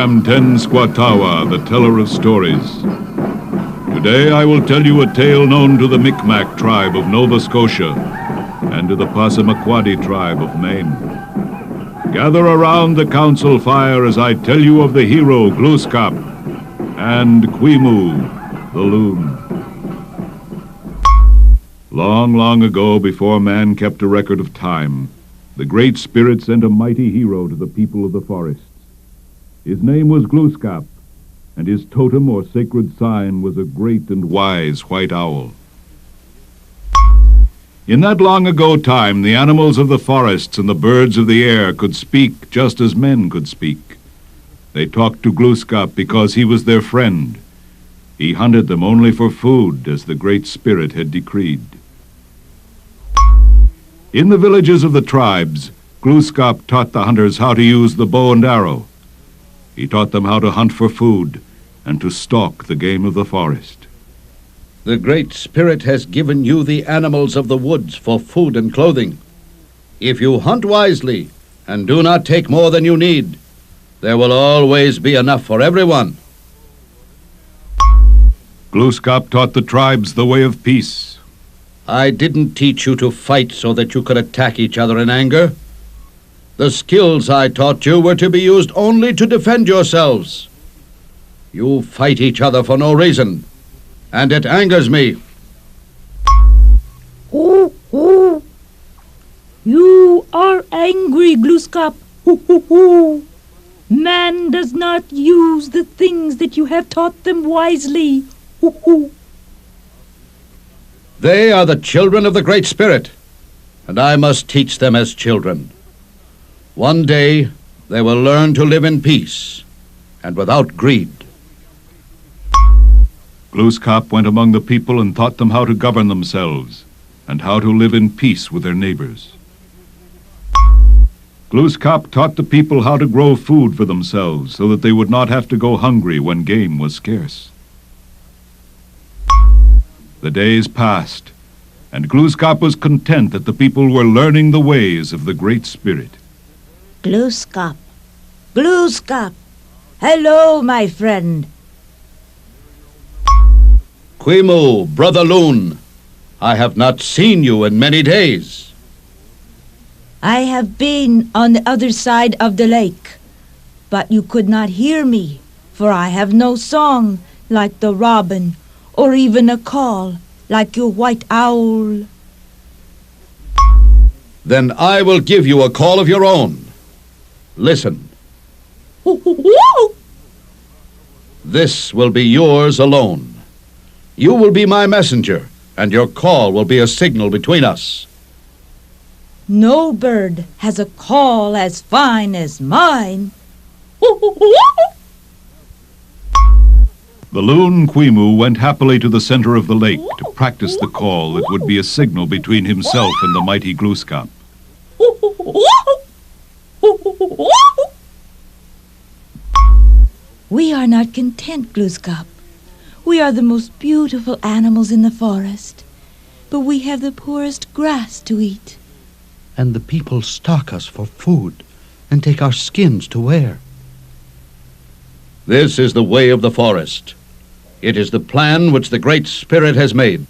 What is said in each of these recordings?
am Squatawa, the teller of stories. Today I will tell you a tale known to the Micmac tribe of Nova Scotia and to the Passamaquoddy tribe of Maine. Gather around the council fire as I tell you of the hero Glooskap and Quimu, the Loon. Long, long ago, before man kept a record of time, the Great Spirit sent a mighty hero to the people of the forests. His name was Glooskap, and his totem or sacred sign was a great and wise white owl. In that long ago time, the animals of the forests and the birds of the air could speak just as men could speak. They talked to Glooskap because he was their friend. He hunted them only for food, as the Great Spirit had decreed. In the villages of the tribes, Glooskap taught the hunters how to use the bow and arrow. He taught them how to hunt for food and to stalk the game of the forest. The Great Spirit has given you the animals of the woods for food and clothing. If you hunt wisely and do not take more than you need, there will always be enough for everyone. Glooskap taught the tribes the way of peace. I didn't teach you to fight so that you could attack each other in anger. The skills I taught you were to be used only to defend yourselves. You fight each other for no reason, and it angers me. Oh, oh. You are angry, Glooskap. Man does not use the things that you have taught them wisely. They are the children of the Great Spirit, and I must teach them as children. One day, they will learn to live in peace and without greed. Glooskap went among the people and taught them how to govern themselves and how to live in peace with their neighbors. Glooskap taught the people how to grow food for themselves so that they would not have to go hungry when game was scarce. The days passed, and Glooskap was content that the people were learning the ways of the Great Spirit. Glooskap, Glooskap, hello, my friend. Quimu, Brother Loon, I have not seen you in many days. I have been on the other side of the lake, but you could not hear me, for I have no song like the robin, or even a call like your white owl. Then I will give you a call of your own. Listen. This will be yours alone. You will be my messenger, and your call will be a signal between us. No bird has a call as fine as mine. The Loon Quimu went happily to the center of the lake to practice the call that would be a signal between himself and the mighty Glooskap. We are not content, Glooskap. We are the most beautiful animals in the forest, but we have the poorest grass to eat. And the people stalk us for food and take our skins to wear. This is the way of the forest. It is the plan which the Great Spirit has made.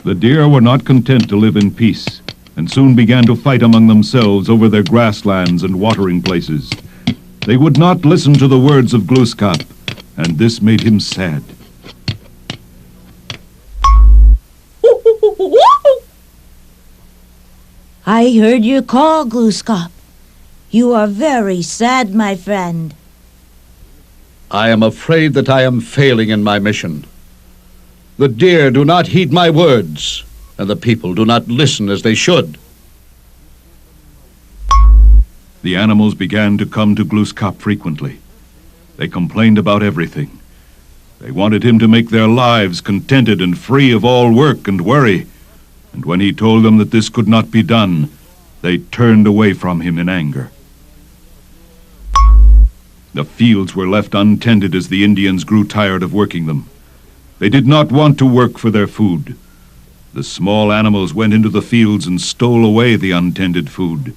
The deer were not content to live in peace, and soon began to fight among themselves over their grasslands and watering places. They would not listen to the words of Glooskap, and this made him sad. I heard your call, Glooskap. You are very sad, my friend. I am afraid that I am failing in my mission. The deer do not heed my words, and the people do not listen as they should. The animals began to come to Glooskap frequently. They complained about everything. They wanted him to make their lives contented and free of all work and worry. And when he told them that this could not be done, they turned away from him in anger. The fields were left untended as the Indians grew tired of working them. They did not want to work for their food. The small animals went into the fields and stole away the untended food.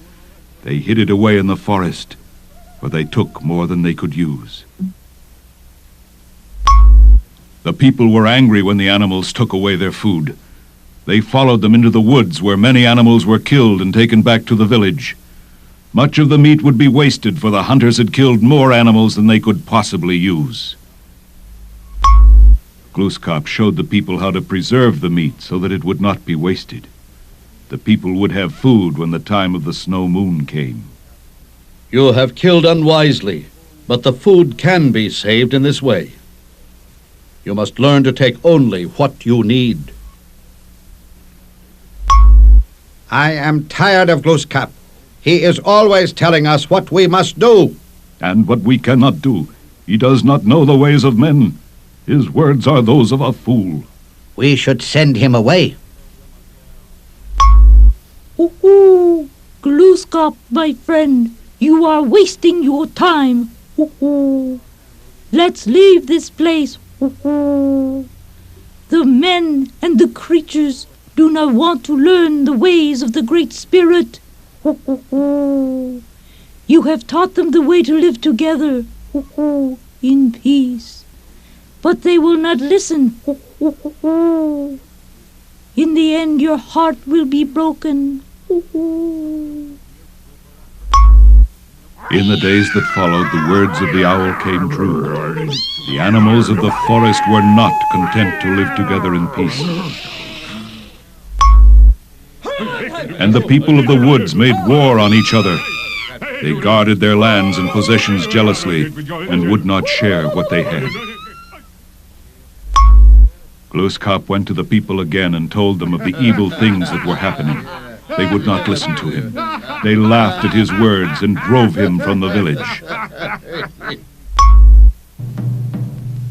They hid it away in the forest, for they took more than they could use. The people were angry when the animals took away their food. They followed them into the woods where many animals were killed and taken back to the village. Much of the meat would be wasted, for the hunters had killed more animals than they could possibly use. Glooskap showed the people how to preserve the meat so that it would not be wasted. The people would have food when the time of the snow moon came. You have killed unwisely, but the food can be saved in this way. You must learn to take only what you need. I am tired of Glooskap. He is always telling us what we must do. And what we cannot do. He does not know the ways of men. His words are those of a fool. We should send him away. Ooh, Glooskap, my friend, you are wasting your time. Ooh, let's leave this place. Ooh, the men and the creatures do not want to learn the ways of the Great Spirit. You have taught them the way to live together in peace, but they will not listen. In the end, your heart will be broken. In the days that followed, the words of the owl came true. The animals of the forest were not content to live together in peace. And the people of the woods made war on each other. They guarded their lands and possessions jealously and would not share what they had. Glooskap went to the people again and told them of the evil things that were happening. They would not listen to him. They laughed at his words and drove him from the village.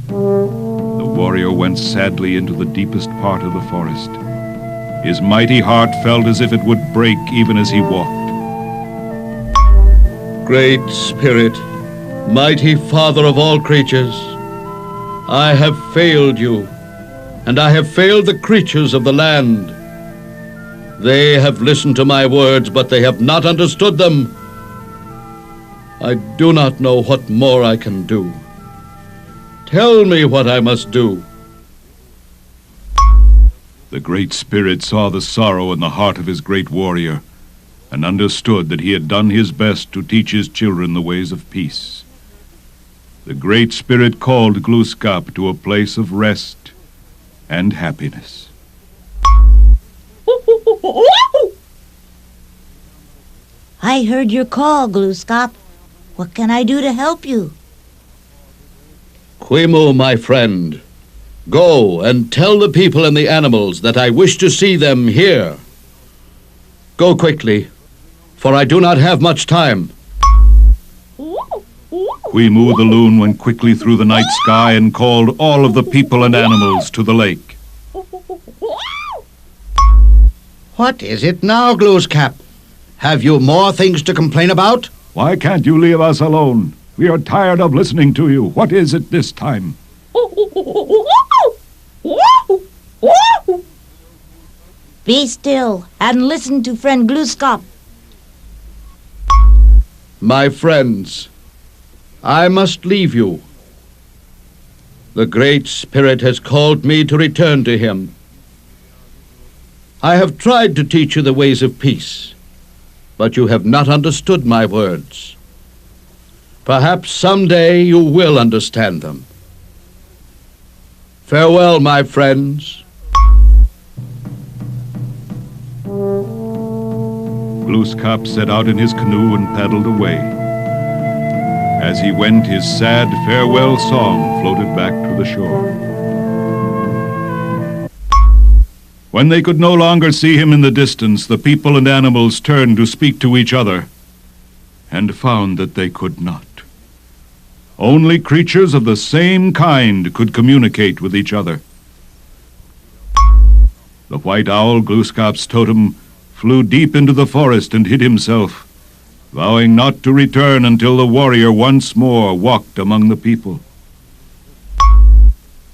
The warrior went sadly into the deepest part of the forest. His mighty heart felt as if it would break even as he walked. Great Spirit, mighty Father of all creatures, I have failed you, and I have failed the creatures of the land. They have listened to my words, but they have not understood them. I do not know what more I can do. Tell me what I must do. The Great Spirit saw the sorrow in the heart of his great warrior and understood that he had done his best to teach his children the ways of peace. The Great Spirit called Glooskap to a place of rest and happiness. I heard your call, Glooskap. What can I do to help you? Quimu, my friend, go and tell the people and the animals that I wish to see them here. Go quickly, for I do not have much time. Quimu the loon went quickly through the night sky and called all of the people and animals to the lake. What is it now, Glooskap? Have you more things to complain about? Why can't you leave us alone? We are tired of listening to you. What is it this time? Be still and listen to friend Glooskap. My friends, I must leave you. The Great Spirit has called me to return to him. I have tried to teach you the ways of peace, but you have not understood my words. Perhaps someday you will understand them. Farewell, my friends. Glooskap set out in his canoe and paddled away. As he went, his sad farewell song floated back to the shore. When they could no longer see him in the distance, the people and animals turned to speak to each other and found that they could not. Only creatures of the same kind could communicate with each other. The white owl, Glooskap's totem, flew deep into the forest and hid himself, vowing not to return until the warrior once more walked among the people.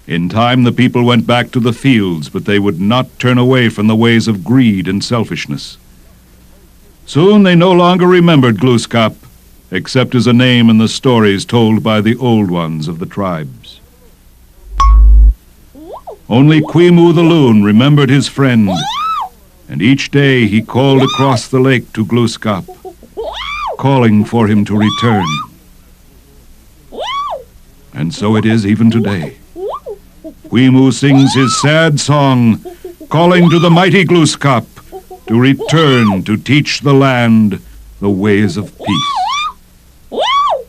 In time, the people went back to the fields, but they would not turn away from the ways of greed and selfishness. Soon they no longer remembered Glooskap, except as a name in the stories told by the old ones of the tribes. Only Kwimu the Loon remembered his friend, and each day he called across the lake to Glooskap, calling for him to return. And so it is even today. Kwimu sings his sad song, calling to the mighty Glooskap to return to teach the land the ways of peace. Wow!